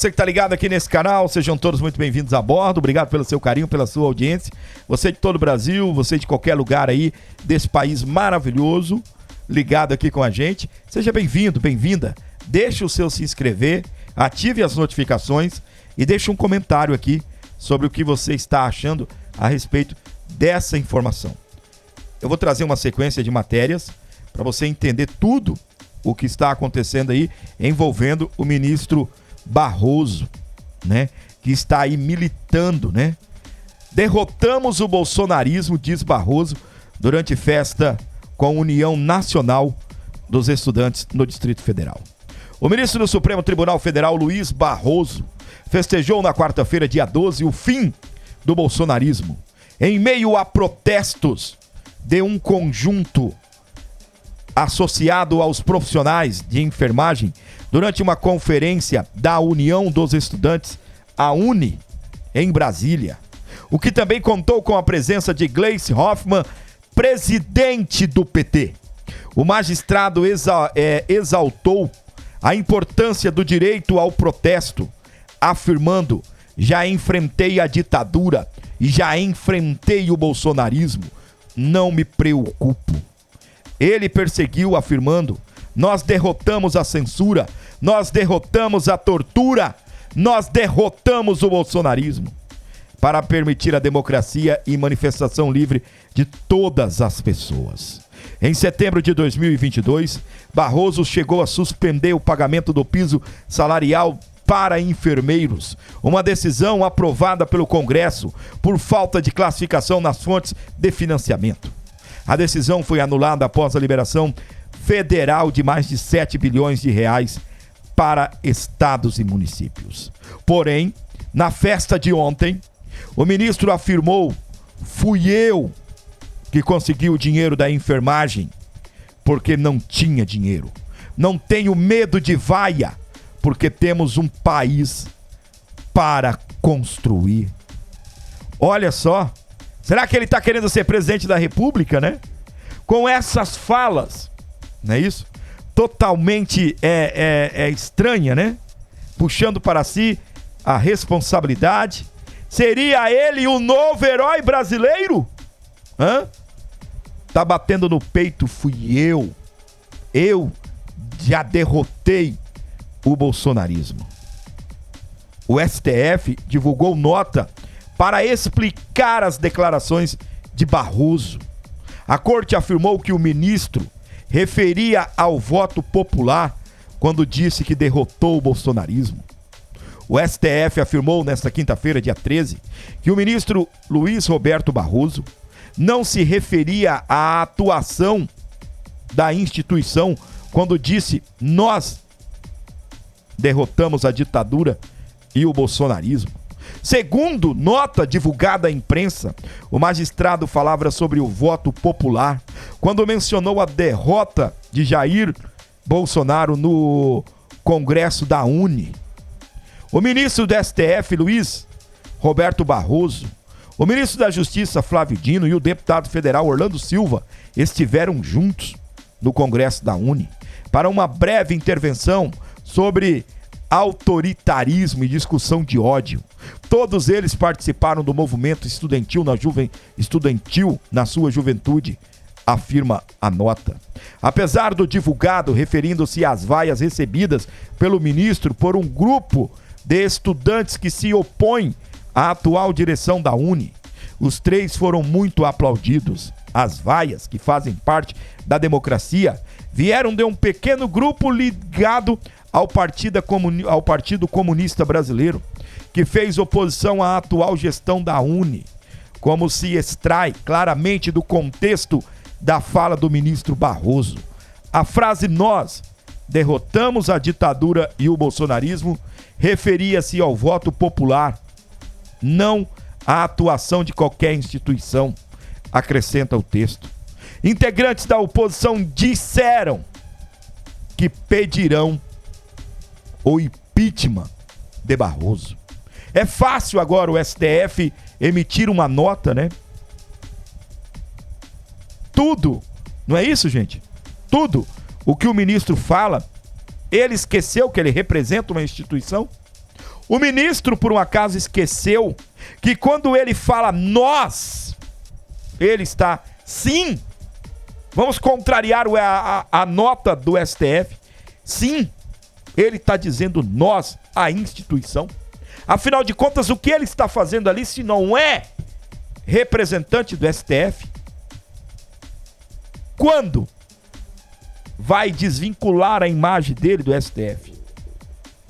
Você que está ligado aqui nesse canal, sejam todos muito bem-vindos a bordo. Obrigado pelo seu carinho, pela sua audiência. Você de todo o Brasil, você de qualquer lugar aí desse país maravilhoso, ligado aqui com a gente. Seja bem-vindo, bem-vinda. Deixe o seu se inscrever, ative as notificações e deixe um comentário aqui sobre o que você está achando a respeito dessa informação. Eu vou trazer uma sequência de matérias para você entender tudo o que está acontecendo aí envolvendo o ministro Barroso, né? Que está aí militando, né? Derrotamos o bolsonarismo, diz Barroso, durante festa com a União Nacional dos Estudantes no Distrito Federal. O ministro do Supremo Tribunal Federal, Luiz Barroso, festejou na quarta-feira, dia 12, o fim do bolsonarismo, em meio a protestos de um conjunto associado aos profissionais de enfermagem durante uma conferência da União dos Estudantes, a UNE, em Brasília. O que também contou com a presença de Gleice Hoffmann, presidente do PT. O magistrado exaltou a importância do direito ao protesto, afirmando: já enfrentei a ditadura e já enfrentei o bolsonarismo, não me preocupo. Ele perseguiu afirmando: nós derrotamos a censura, nós derrotamos a tortura, nós derrotamos o bolsonarismo, para permitir a democracia e manifestação livre de todas as pessoas. Em setembro de 2022, Barroso chegou a suspender o pagamento do piso salarial para enfermeiros, uma decisão aprovada pelo Congresso por falta de classificação nas fontes de financiamento. A decisão foi anulada após a liberação federal de mais de 7 bilhões de reais para estados e municípios. Porém, na festa de ontem, o ministro afirmou: fui eu que consegui o dinheiro da enfermagem, porque não tinha dinheiro. Não tenho medo de vaia, porque temos um país para construir. Olha só, será que ele está querendo ser presidente da República, né? Com essas falas, não é isso? Totalmente estranha, né? Puxando para si a responsabilidade. Seria ele o novo herói brasileiro? Hã? Tá batendo no peito, fui eu. Eu já derrotei o bolsonarismo. O STF divulgou nota para explicar as declarações de Barroso. A corte afirmou que o ministro referia ao voto popular quando disse que derrotou o bolsonarismo. O STF afirmou nesta quinta-feira, dia 13, que o ministro Luiz Roberto Barroso não se referia à atuação da instituição quando disse: nós derrotamos a ditadura e o bolsonarismo. Segundo nota divulgada à imprensa, o magistrado falava sobre o voto popular quando mencionou a derrota de Jair Bolsonaro no Congresso da UNE. O ministro do STF, Luiz Roberto Barroso, o ministro da Justiça, Flávio Dino, e o deputado federal Orlando Silva estiveram juntos no Congresso da UNE para uma breve intervenção sobre autoritarismo e discussão de ódio. Todos eles participaram do movimento estudantil na sua juventude, afirma a nota. Apesar do divulgado referindo-se às vaias recebidas pelo ministro por um grupo de estudantes que se opõem à atual direção da UNE, os três foram muito aplaudidos. As vaias, que fazem parte da democracia, vieram de um pequeno grupo ligado ao Partido Comunista Brasileiro, que fez oposição à atual gestão da UNE, como se extrai claramente do contexto da fala do ministro Barroso. A frase "nós derrotamos a ditadura e o bolsonarismo" referia-se ao voto popular, não à atuação de qualquer instituição, acrescenta o texto. Integrantes da oposição disseram que pedirão o impeachment de Barroso. É fácil agora o STF emitir uma nota, né? Tudo, não é isso, gente? Tudo o que o ministro fala, ele esqueceu que ele representa uma instituição? O ministro, por um acaso, esqueceu que quando ele fala nós, ele está, sim, vamos contrariar a nota do STF, sim, ele está dizendo nós, a instituição. Afinal de contas, o que ele está fazendo ali, se não é representante do STF? Quando vai desvincular a imagem dele do STF?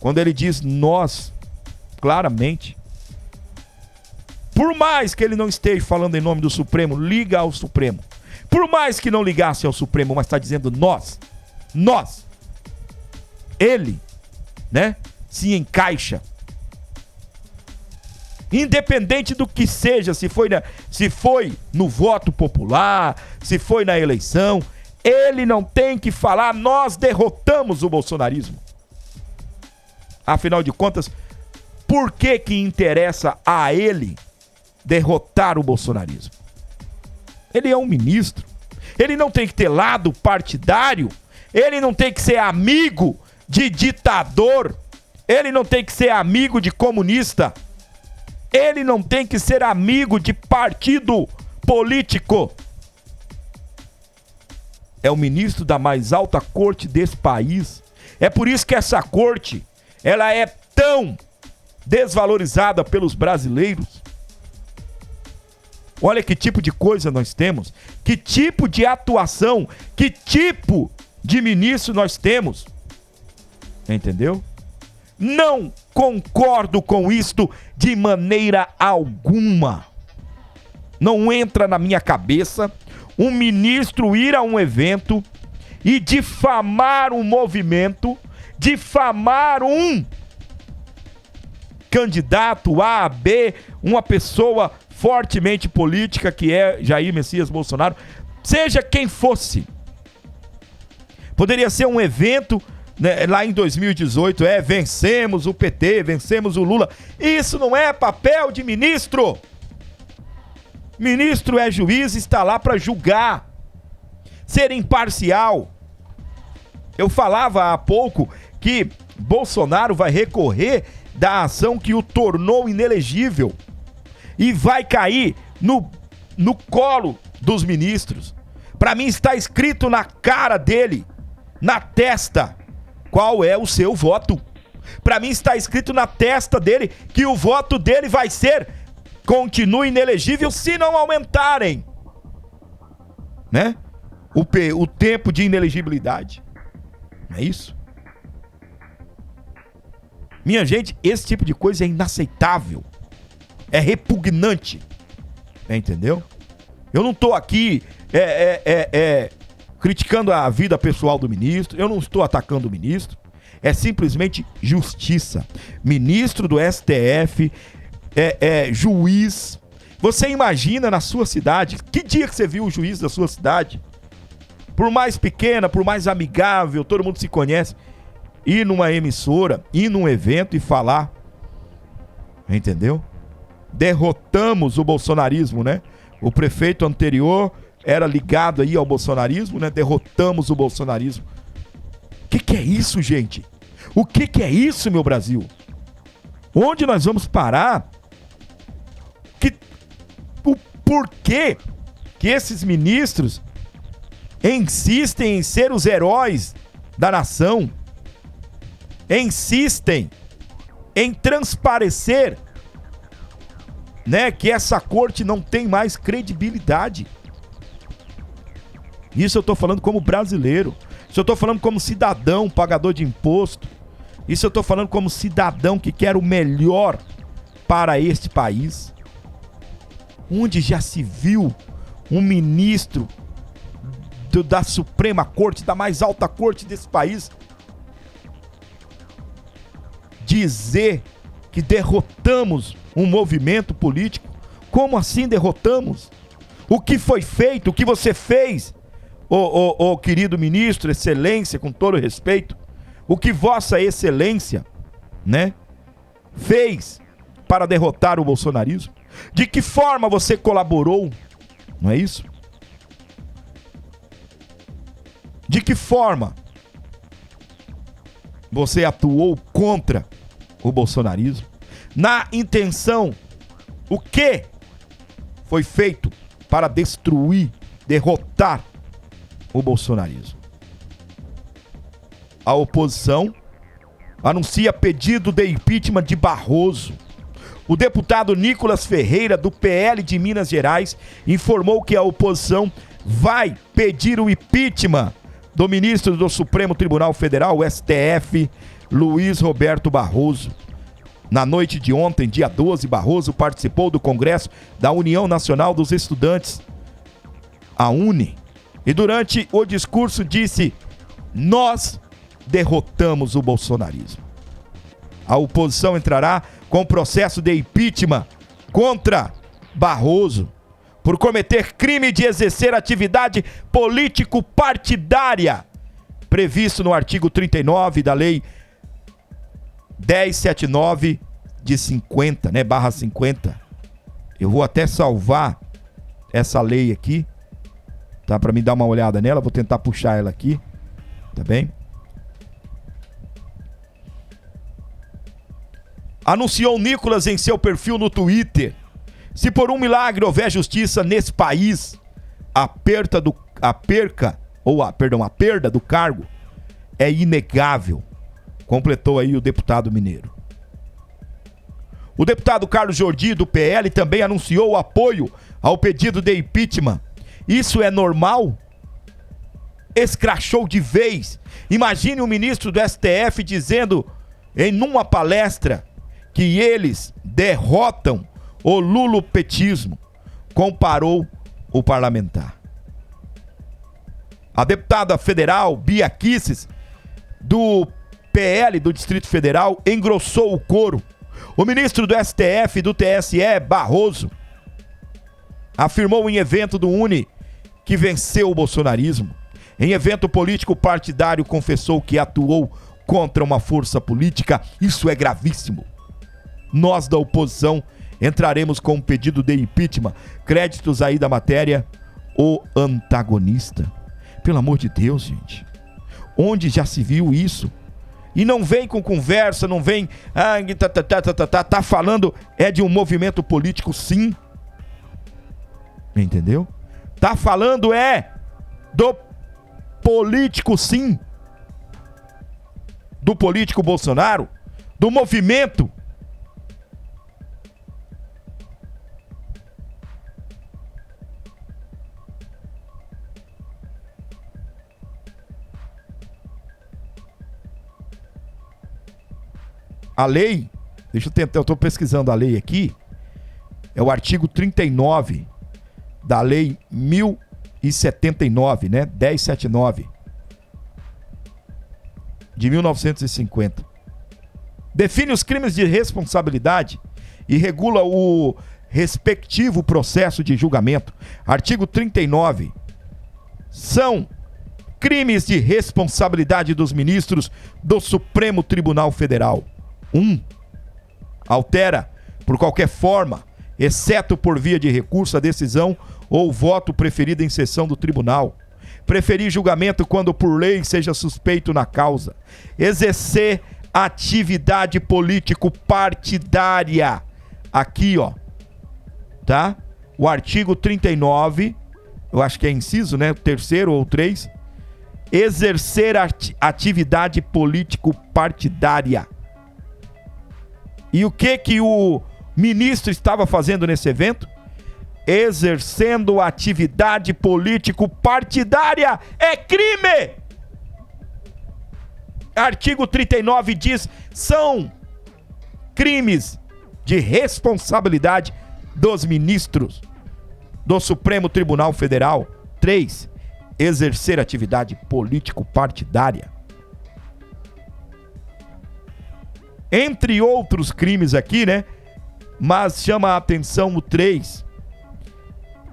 Quando ele diz nós, claramente. Por mais que ele não esteja falando em nome do Supremo, liga ao Supremo. Por mais que não ligasse ao Supremo, mas está dizendo nós. Ele, né, se encaixa. Independente do que seja, se foi no voto popular, se foi na eleição, ele não tem que falar nós derrotamos o bolsonarismo. Afinal de contas, por que interessa a ele derrotar o bolsonarismo? Ele é um ministro, ele não tem que ter lado partidário, ele não tem que ser amigo de ditador, ele não tem que ser amigo de comunista, ele não tem que ser amigo de partido político. É o ministro da mais alta corte desse país. É por isso que essa corte, ela é tão desvalorizada pelos brasileiros. Olha que tipo de coisa nós temos, que tipo de atuação, que tipo de ministro nós temos. Entendeu? Não concordo com isto de maneira alguma. Não entra na minha cabeça um ministro ir a um evento e difamar um movimento, difamar um candidato A, B, uma pessoa fortemente política que é Jair Messias Bolsonaro, seja quem fosse. Poderia ser um evento, né, lá em 2018, vencemos o PT, vencemos o Lula. Isso não é papel de ministro. Ministro é juiz, está lá para julgar, ser imparcial. Eu falava há pouco que Bolsonaro vai recorrer da ação que o tornou inelegível e vai cair no colo dos ministros. Para mim está escrito na cara dele, na testa, qual é o seu voto. Para mim está escrito na testa dele que o voto dele vai ser continue inelegível se não aumentarem, né, o tempo de inelegibilidade. Não é isso? Minha gente, esse tipo de coisa é inaceitável. É repugnante. Entendeu? Eu não estou aqui criticando a vida pessoal do ministro. Eu não estou atacando o ministro. É simplesmente justiça. Ministro do STF, juiz. Você imagina na sua cidade, que dia que você viu o juiz da sua cidade? Por mais pequena, por mais amigável, todo mundo se conhece, ir numa emissora, ir num evento e falar, entendeu? Derrotamos o bolsonarismo, né? O prefeito anterior era ligado aí ao bolsonarismo, né? Derrotamos o bolsonarismo. O que é isso, gente? O que é isso, meu Brasil? Onde nós vamos parar? O porquê que esses ministros insistem em ser os heróis da nação, insistem em transparecer, né, que essa corte não tem mais credibilidade. Isso eu estou falando como brasileiro, isso eu estou falando como cidadão, pagador de imposto, isso eu estou falando como cidadão que quer o melhor para este país. Onde já se viu um ministro da Suprema Corte, da mais alta corte desse país, dizer que derrotamos um movimento político? Como assim derrotamos? O que foi feito, o que você fez, ô querido ministro, excelência, com todo respeito, o que vossa excelência, né, fez para derrotar o bolsonarismo? De que forma você colaborou? Não é isso? De que forma você atuou contra o bolsonarismo? Na intenção, o que foi feito para destruir, derrotar o bolsonarismo? A oposição anuncia pedido de impeachment de Barroso. O deputado Nicolas Ferreira, do PL de Minas Gerais, informou que a oposição vai pedir o impeachment do ministro do Supremo Tribunal Federal, o STF, Luiz Roberto Barroso. Na noite de ontem, dia 12, Barroso participou do Congresso da União Nacional dos Estudantes, a UNE, e durante o discurso disse: nós derrotamos o bolsonarismo. A oposição entrará com processo de impeachment contra Barroso por cometer crime de exercer atividade político-partidária, previsto no artigo 39 da Lei 1079 de 50, né, barra 50. Eu vou até salvar essa lei aqui, tá, para me dar uma olhada nela, vou tentar puxar ela aqui, tá bem? Anunciou Nicolas em seu perfil no Twitter: se por um milagre houver justiça nesse país, a perda do cargo é inegável, completou aí o deputado mineiro. O deputado Carlos Jordi, do PL, também anunciou o apoio ao pedido de impeachment. Isso é normal? Escrachou de vez. Imagine o ministro do STF dizendo em uma palestra que eles derrotam o lulopetismo, comparou o parlamentar. A deputada federal Bia Kicis, do PL do Distrito Federal, engrossou o coro. O ministro do STF e do TSE, Barroso, afirmou em evento do UNE que venceu o bolsonarismo. Em evento político partidário, confessou que atuou contra uma força política. Isso é gravíssimo. Nós da oposição entraremos com um pedido de impeachment. Créditos aí da matéria, o antagonista. Pelo amor de Deus, gente. Onde já se viu isso? E não vem com conversa, não vem... tá falando é de um movimento político, sim. Entendeu? Tá falando é do político, sim. Do político Bolsonaro. Do movimento. A lei, deixa eu tentar, eu estou pesquisando a lei aqui, é o artigo 39 da lei 1079, né? 1079 de 1950. Define os crimes de responsabilidade e regula o respectivo processo de julgamento. Artigo 39. São crimes de responsabilidade dos ministros do Supremo Tribunal Federal. 1. Altera, por qualquer forma, exceto por via de recurso, a decisão ou voto preferido em sessão do tribunal. Preferir julgamento quando por lei seja suspeito na causa. Exercer atividade político-partidária. Aqui, ó. Tá? O artigo 39, eu acho que é inciso, né? O terceiro ou 3. Exercer atividade político-partidária. E o que o ministro estava fazendo nesse evento? Exercendo atividade político-partidária. É crime! Artigo 39 diz: são crimes de responsabilidade dos ministros do Supremo Tribunal Federal. 3. Exercer atividade político-partidária. Entre outros crimes aqui, né? Mas chama a atenção o 3.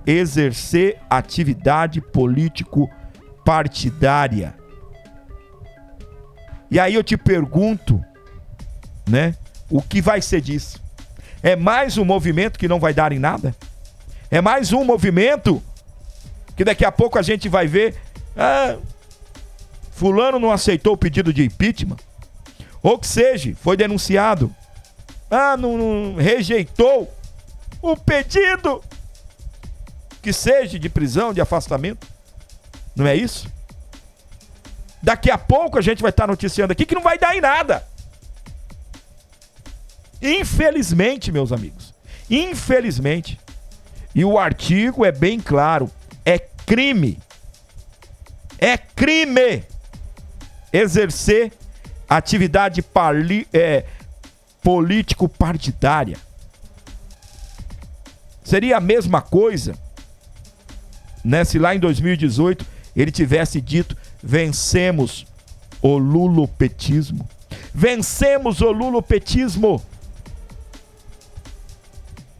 Exercer atividade político-partidária. E aí eu te pergunto, né? O que vai ser disso? É mais um movimento que não vai dar em nada? É mais um movimento que daqui a pouco a gente vai ver... fulano não aceitou o pedido de impeachment. ou que seja, foi denunciado, não rejeitou o pedido que seja de prisão, de afastamento. Não é isso? Daqui a pouco a gente vai estar noticiando aqui que não vai dar em nada. Infelizmente, meus amigos. Infelizmente. E o artigo é bem claro. É crime. É crime exercer atividade político-partidária. Seria a mesma coisa, né, se lá em 2018 ele tivesse dito: vencemos o lulopetismo. Vencemos o lulopetismo.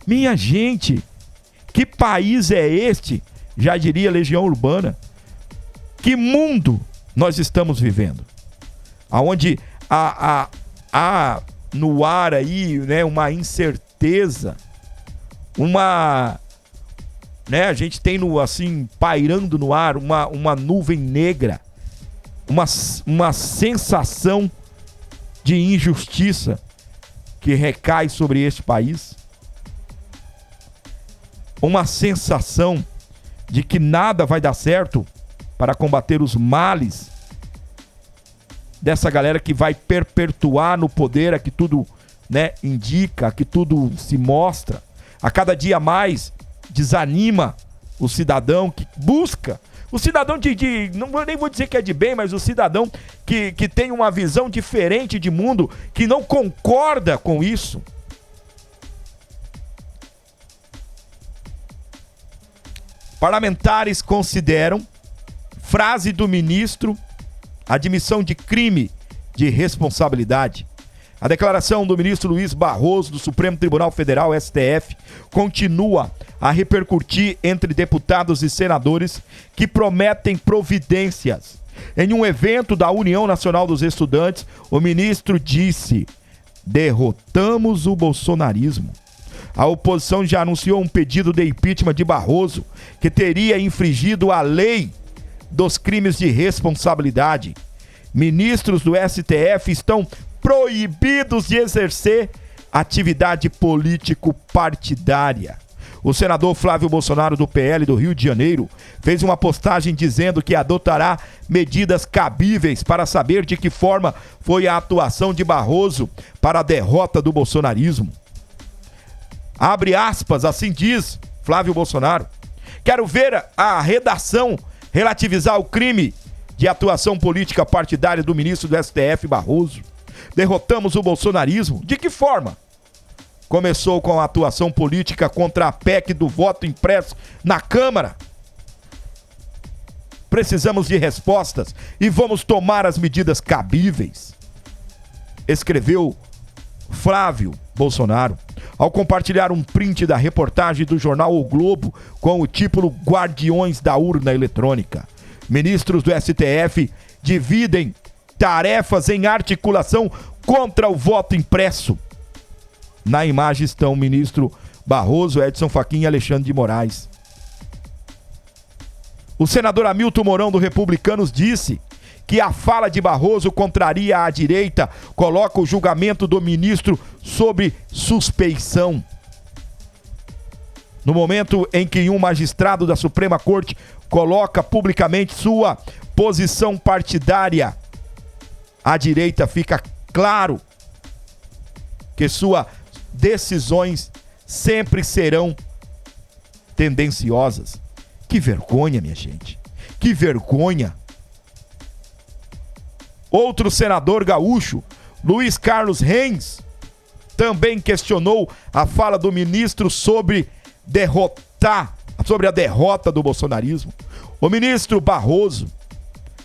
Minha gente, que país é este? Já diria Legião Urbana. Que mundo nós estamos vivendo? Aonde há no ar aí, né, uma incerteza, a gente tem assim, pairando no ar uma nuvem negra, uma sensação de injustiça que recai sobre este país, uma sensação de que nada vai dar certo para combater os males dessa galera que vai perpetuar no poder, a que tudo, né, indica, a que tudo se mostra. A cada dia mais desanima o cidadão que busca, o cidadão nem vou dizer que é de bem, mas o cidadão que tem uma visão diferente de mundo, que não concorda com isso. Parlamentares consideram frase do ministro admissão de crime de responsabilidade. A declaração do ministro Luiz Barroso do Supremo Tribunal Federal, STF, continua a repercutir entre deputados e senadores que prometem providências. Em um evento da União Nacional dos Estudantes, o ministro disse: derrotamos o bolsonarismo. A oposição já anunciou um pedido de impeachment de Barroso, que teria infringido a lei dos crimes de responsabilidade. Ministros do STF estão proibidos de exercer atividade político-partidária. O senador Flávio Bolsonaro, do PL do Rio de Janeiro, fez uma postagem dizendo que adotará medidas cabíveis para saber de que forma foi a atuação de Barroso para a derrota do bolsonarismo. Abre aspas, assim diz Flávio Bolsonaro: quero ver a redação relativizar o crime de atuação política partidária do ministro do STF, Barroso. Derrotamos o bolsonarismo. De que forma? Começou com a atuação política contra a PEC do voto impresso na Câmara. Precisamos de respostas e vamos tomar as medidas cabíveis, escreveu Flávio Bolsonaro, ao compartilhar um print da reportagem do jornal O Globo com o título Guardiões da Urna Eletrônica. Ministros do STF dividem tarefas em articulação contra o voto impresso. Na imagem estão o ministro Barroso, Edson Fachin e Alexandre de Moraes. O senador Hamilton Mourão, do Republicanos, disse que a fala de Barroso contraria a direita, coloca o julgamento do ministro sob suspeição. No momento em que um magistrado da Suprema Corte coloca publicamente sua posição partidária, a direita fica claro que suas decisões sempre serão tendenciosas. Que vergonha, minha gente. Que vergonha. Outro senador gaúcho, Luiz Carlos Reis, também questionou a fala do ministro sobre a derrota do bolsonarismo. O ministro Barroso,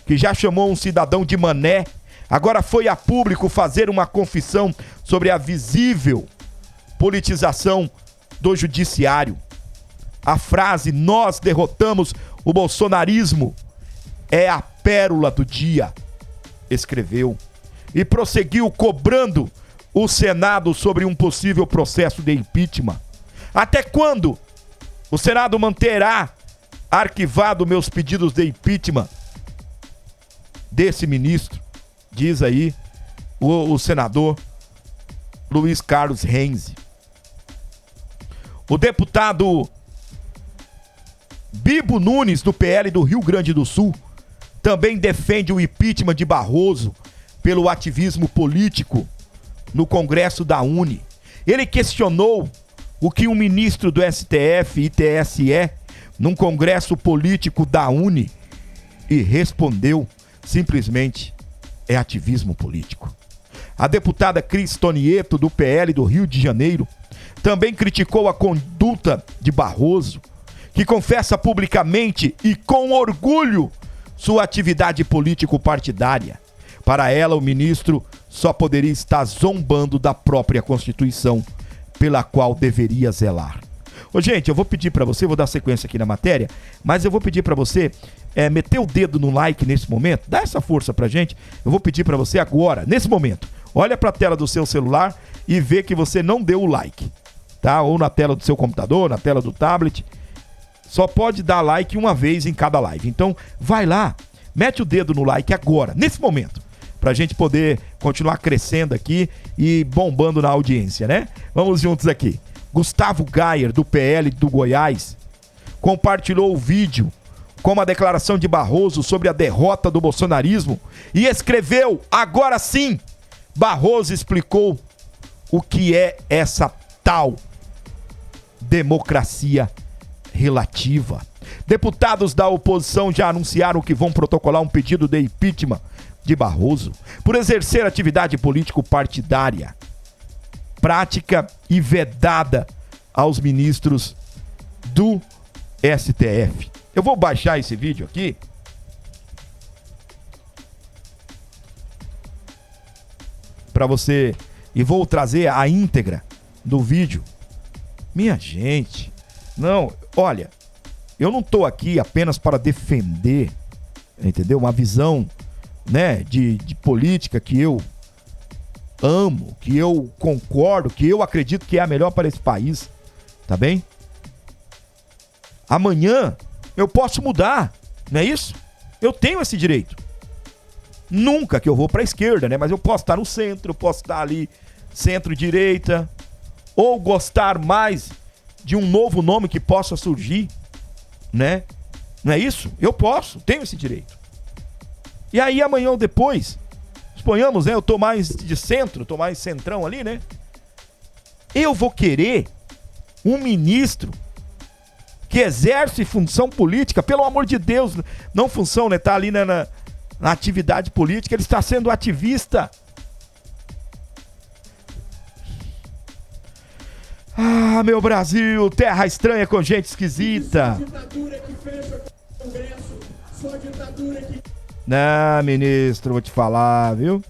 que já chamou um cidadão de mané, agora foi a público fazer uma confissão sobre a visível politização do judiciário. A frase "nós derrotamos o bolsonarismo" é a pérola do dia, escreveu, e prosseguiu cobrando o Senado sobre um possível processo de impeachment. Até quando o Senado manterá arquivado meus pedidos de impeachment desse ministro? Diz aí o senador Luiz Carlos Renzi. O deputado Bibo Nunes, do PL do Rio Grande do Sul, também defende o impeachment de Barroso pelo ativismo político no Congresso da UNE. Ele questionou o que um ministro do STF e TSE num congresso político da UNE e respondeu simplesmente: é ativismo político. A deputada Cris Tonieto, do PL do Rio de Janeiro, também criticou a conduta de Barroso, que confessa publicamente e com orgulho sua atividade político-partidária. Para ela, o ministro só poderia estar zombando da própria Constituição, pela qual deveria zelar. Ô, gente, eu vou pedir para você, vou dar sequência aqui na matéria, mas eu vou pedir para você meter o dedo no like nesse momento, dá essa força pra gente. Eu vou pedir para você agora, nesse momento, olha para a tela do seu celular e vê que você não deu o like, tá? Ou na tela do seu computador, na tela do tablet. Só pode dar like uma vez em cada live. Então, vai lá, mete o dedo no like agora, nesse momento, pra gente poder continuar crescendo aqui e bombando na audiência, né? Vamos juntos aqui. Gustavo Gayer, do PL do Goiás, compartilhou o vídeo com uma declaração de Barroso sobre a derrota do bolsonarismo e escreveu: agora sim, Barroso explicou o que é essa tal democracia relativa. Deputados da oposição já anunciaram que vão protocolar um pedido de impeachment de Barroso por exercer atividade político-partidária, prática e vedada aos ministros do STF. Eu vou baixar esse vídeo aqui para você e vou trazer a íntegra do vídeo. Minha gente, não, olha, eu não tô aqui apenas para defender, entendeu? Uma visão, né, de política que eu amo, que eu concordo, que eu acredito que é a melhor para esse país, tá bem? Amanhã eu posso mudar, não é isso? Eu tenho esse direito. Nunca que eu vou para a esquerda, né? Mas eu posso estar no centro, eu posso estar ali centro-direita, ou gostar mais de um novo nome que possa surgir, né? Não é isso? Eu posso, tenho esse direito. E aí amanhã ou depois, suponhamos, né? Eu tô mais de centro, tô mais centrão ali, né? Eu vou querer um ministro que exerce função política, pelo amor de Deus, não função, né? Tá ali na atividade política, ele está sendo ativista. Ah, meu Brasil, terra estranha com gente esquisita. Só ditadura que fecha o Congresso, só ditadura que... Não, ministro, vou te falar, viu?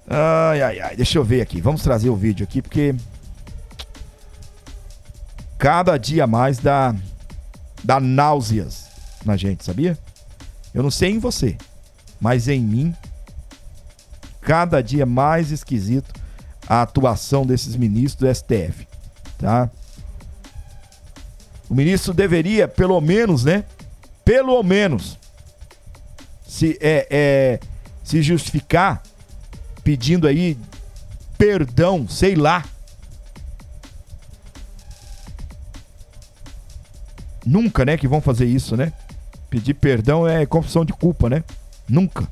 Ai, ai, ai, deixa eu ver aqui, vamos trazer o vídeo aqui, porque cada dia mais dá náuseas na gente, sabia? Eu não sei em você, mas em mim, cada dia mais esquisito a atuação desses ministros do STF, tá? O ministro deveria, pelo menos, né? Pelo menos, se justificar, pedindo aí perdão, sei lá. Nunca, né, que vão fazer isso, né? Pedir perdão é confissão de culpa, né? Nunca.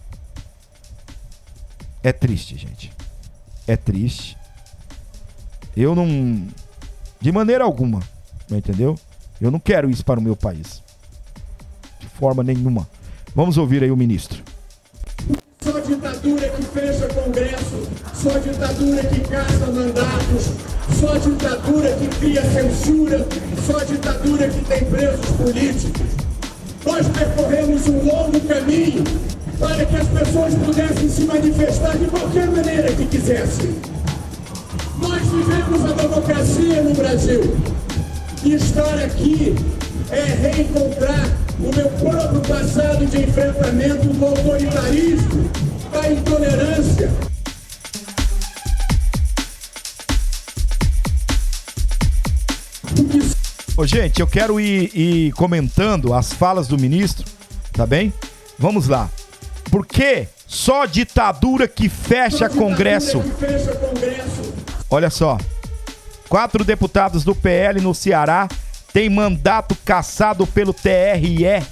É triste, gente. É triste. Eu não... De maneira alguma, entendeu? Eu não quero isso para o meu país. De forma nenhuma. Vamos ouvir aí o ministro. Só ditadura que fecha Congresso, só ditadura que caça mandatos, só ditadura que cria censura, só ditadura que tem presos políticos. Nós percorremos um longo caminho para que as pessoas pudessem se manifestar de qualquer maneira que quisessem. Nós vivemos a democracia no Brasil. E estar aqui é reencontrar o meu próprio passado de enfrentamento do autoritarismo, da intolerância. Ô, gente, eu quero ir comentando as falas do ministro, tá bem? Vamos lá. Por que Só ditadura que fecha Congresso. Olha só. 4 deputados do PL no Ceará têm mandato cassado pelo TRE,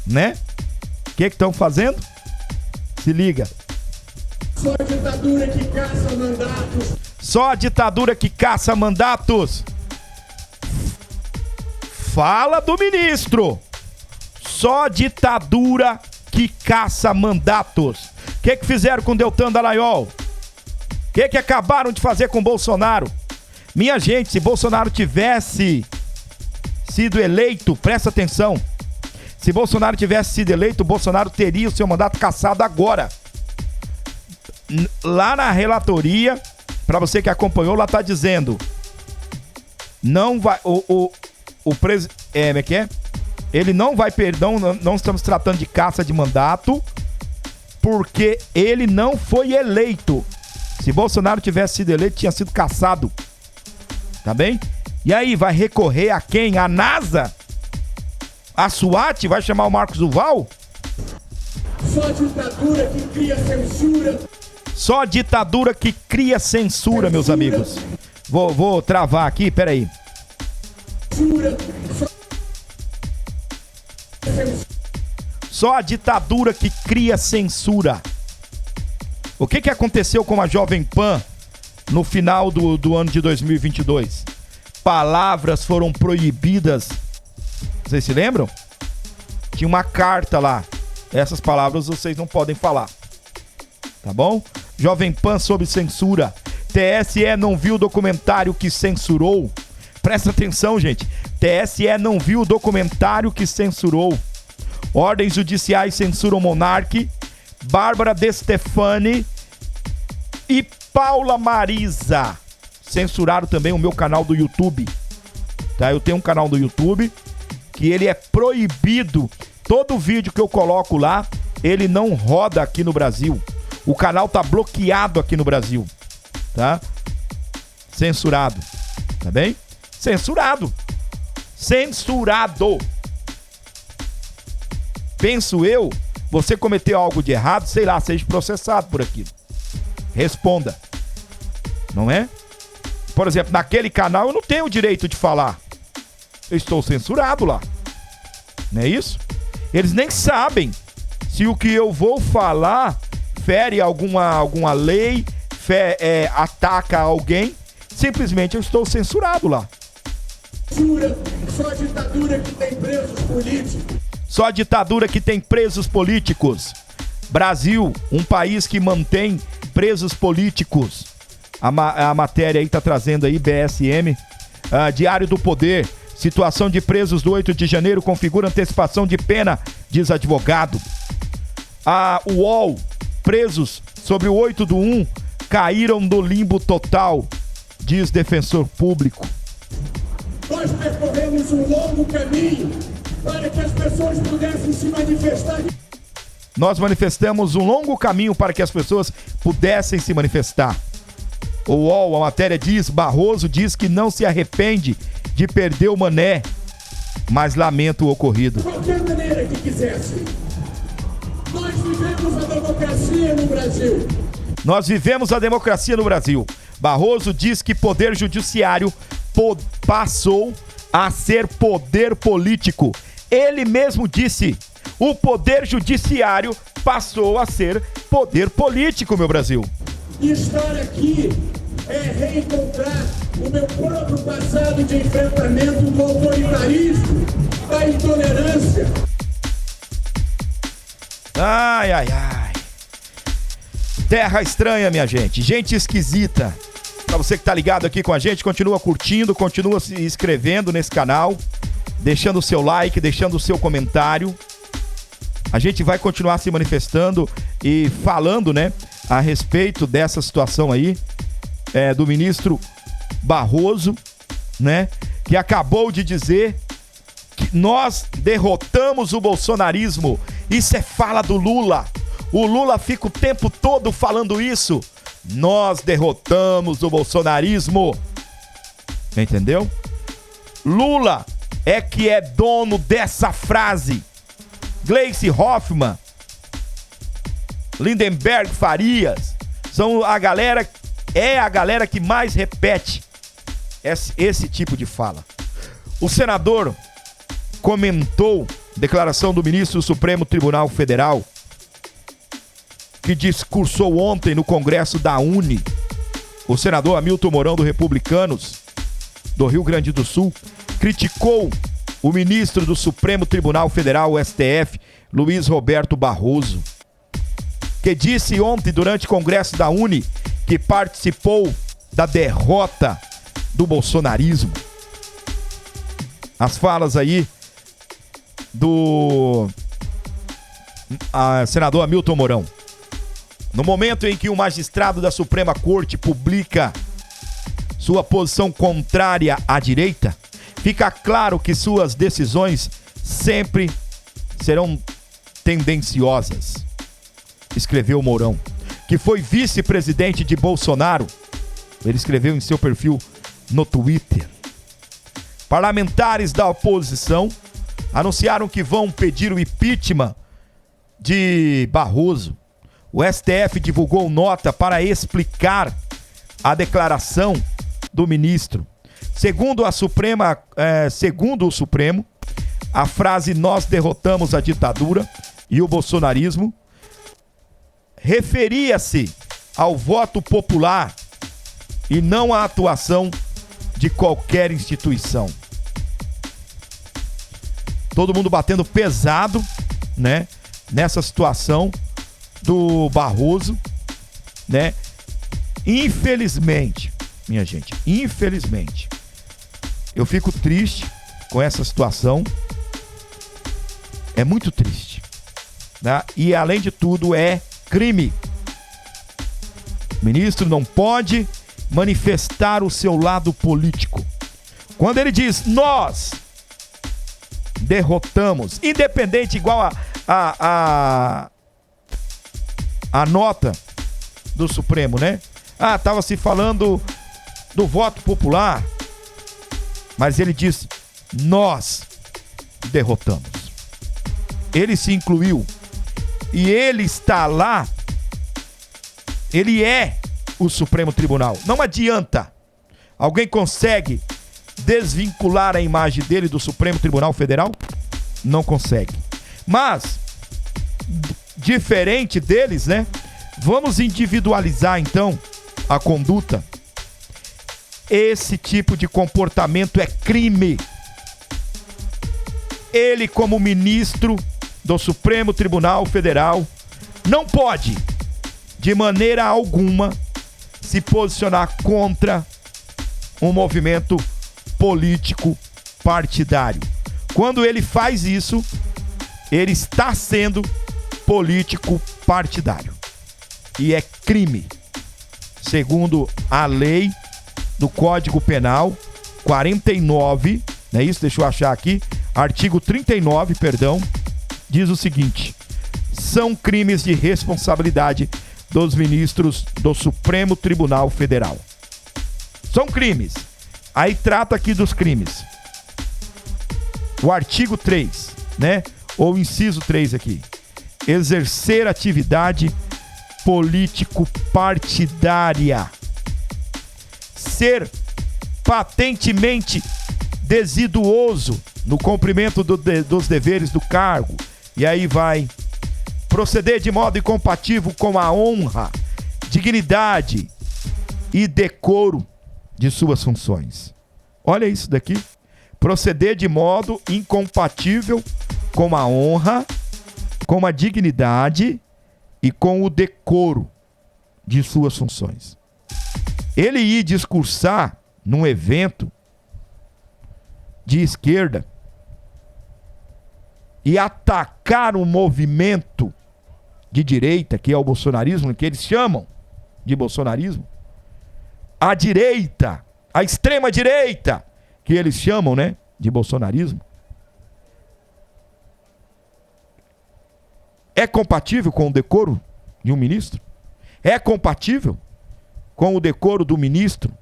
né? O que estão fazendo? Se liga. Só a ditadura que caça mandatos. Só a ditadura que caça mandatos. Fala do ministro. Só ditadura que caça mandatos. O que fizeram com Deltan Dallagnol? O que acabaram de fazer com Bolsonaro? Minha gente, se Bolsonaro tivesse sido eleito, presta atenção. Se Bolsonaro tivesse sido eleito, Bolsonaro teria o seu mandato cassado agora. Lá na relatoria, para você que acompanhou, lá tá dizendo: não vai ele não vai, perdão, não estamos tratando de caça de mandato, porque ele não foi eleito. Se Bolsonaro tivesse sido eleito, tinha sido cassado. Tá bem? E aí, vai recorrer a quem? A NASA? A SWAT? Vai chamar o Marcos Duval? Só ditadura que cria censura. Só ditadura que cria censura, meus amigos. Vou travar aqui, peraí. Só a ditadura que cria censura. O que aconteceu com a Jovem Pan no final do ano de 2022? Palavras foram proibidas. Vocês se lembram? Tinha uma carta lá. Essas palavras vocês não podem falar. Tá bom? Jovem Pan sob censura. TSE não viu o documentário que censurou. Presta atenção, gente. TSE não viu o documentário que censurou. Ordens judiciais censuram Monark, Bárbara De Stefani e Paula Marisa. Censuraram também o meu canal do YouTube. Tá? Eu tenho um canal do YouTube que ele é proibido. Todo vídeo que eu coloco lá, ele não roda aqui no Brasil. O canal tá bloqueado aqui no Brasil. Tá? Censurado. Tá bem? Censurado. Censurado. Penso eu, você cometeu algo de errado, sei lá, seja processado por aquilo. Responda. Não é? Por exemplo, naquele canal eu não tenho o direito de falar. Eu estou censurado lá. Não é isso? Eles nem sabem se o que eu vou falar fere alguma lei, ataca alguém. Simplesmente eu estou censurado lá. Só a ditadura que tem presos políticos. Só a ditadura que tem presos políticos. Brasil, um país que mantém presos políticos. A matéria aí tá trazendo aí, BSM. Diário do Poder. Situação de presos do 8 de janeiro configura antecipação de pena, diz advogado. O UOL. Presos sobre o 8/1 caíram no limbo total, diz defensor público. Nós percorremos um longo caminho para que as pessoas pudessem se manifestar. Nós manifestamos um longo caminho para que as pessoas pudessem se manifestar. O UOL, a matéria diz, Barroso diz que não se arrepende de perder o Mané, mas lamenta o ocorrido. De qualquer maneira que quisesse. Nós vivemos a democracia no Brasil. Nós vivemos a democracia no Brasil. Barroso diz que poder judiciário passou a ser poder político. Ele mesmo disse, o poder judiciário passou a ser poder político, meu Brasil. E estar aqui é reencontrar o meu próprio passado de enfrentamento do autoritarismo, da intolerância. Ai, ai, ai. Terra estranha, minha gente. Gente esquisita. Pra você que tá ligado aqui com a gente, continua curtindo, continua se inscrevendo nesse canal, deixando o seu like, deixando o seu comentário. A gente vai continuar se manifestando e falando, né, a respeito dessa situação aí, do ministro Barroso, né, que acabou de dizer que nós derrotamos o bolsonarismo. Isso é fala do Lula. O Lula fica o tempo todo falando isso. Nós derrotamos o bolsonarismo. Entendeu? Lula é que é dono dessa frase. Gleisi Hoffmann Lindenberg, Farias, são a galera que mais repete esse tipo de fala. O senador comentou declaração do ministro do Supremo Tribunal Federal, que discursou ontem no Congresso da UNE. O senador Hamilton Mourão, do Republicanos, do Rio Grande do Sul, criticou o ministro do Supremo Tribunal Federal, o STF, Luiz Roberto Barroso, que disse ontem durante o Congresso da UNE que participou da derrota do bolsonarismo. As falas aí do senador Hamilton Mourão. No momento em que o magistrado da Suprema Corte publica sua posição contrária à direita, fica claro que suas decisões sempre serão tendenciosas, escreveu Mourão, que foi vice-presidente de Bolsonaro. Ele escreveu em seu perfil no Twitter. Parlamentares da oposição anunciaram que vão pedir o impeachment de Barroso. O STF divulgou nota para explicar a declaração do ministro. Segundo o Supremo, a frase "nós derrotamos a ditadura e o bolsonarismo" referia-se ao voto popular e não à atuação de qualquer instituição. Todo mundo batendo pesado, né, nessa situação do Barroso, né? Infelizmente, minha gente, infelizmente, eu fico triste com essa situação. É muito triste, né? E além de tudo é crime. O ministro não pode manifestar o seu lado político. Quando ele diz "nós derrotamos", independente, igual a nota do Supremo, né? Tava se falando do voto popular, mas ele diz "nós derrotamos". Ele se incluiu e ele está lá. Ele é o Supremo Tribunal. Não adianta. Alguém consegue desvincular a imagem dele do Supremo Tribunal Federal? Não consegue. Mas, diferente deles, né? Vamos individualizar então a conduta. Esse tipo de comportamento é crime. Ele, como ministro do Supremo Tribunal Federal, não pode, de maneira alguma, se posicionar contra um movimento político partidário. Quando ele faz isso, ele está sendo político partidário. E é crime, segundo a lei do Código Penal 49, não é isso? Deixa eu achar aqui. Artigo 39, perdão, diz o seguinte: são crimes de responsabilidade dos ministros do Supremo Tribunal Federal. São crimes. Aí trata aqui dos crimes. O artigo 3, né? Ou inciso 3 aqui. Exercer atividade político-partidária. Ser patentemente desiduoso no cumprimento dos deveres do cargo. E aí vai. Proceder de modo incompatível com a honra, dignidade e decoro de suas funções. Olha isso daqui. Proceder de modo incompatível com a honra, com a dignidade e com o decoro de suas funções. Ele ir discursar num evento de esquerda e atacar um movimento de direita, que é o bolsonarismo, que eles chamam de bolsonarismo, a direita, a extrema direita, que eles chamam, né, de bolsonarismo, é compatível com o decoro de um ministro? É compatível com o decoro do ministro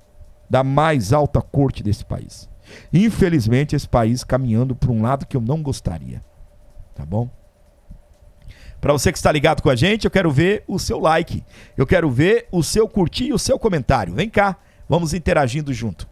da mais alta corte desse país? Infelizmente, esse país caminhando para um lado que eu não gostaria. Tá bom? Para você que está ligado com a gente, eu quero ver o seu like, eu quero ver o seu curtir e o seu comentário. Vem cá, vamos interagindo junto.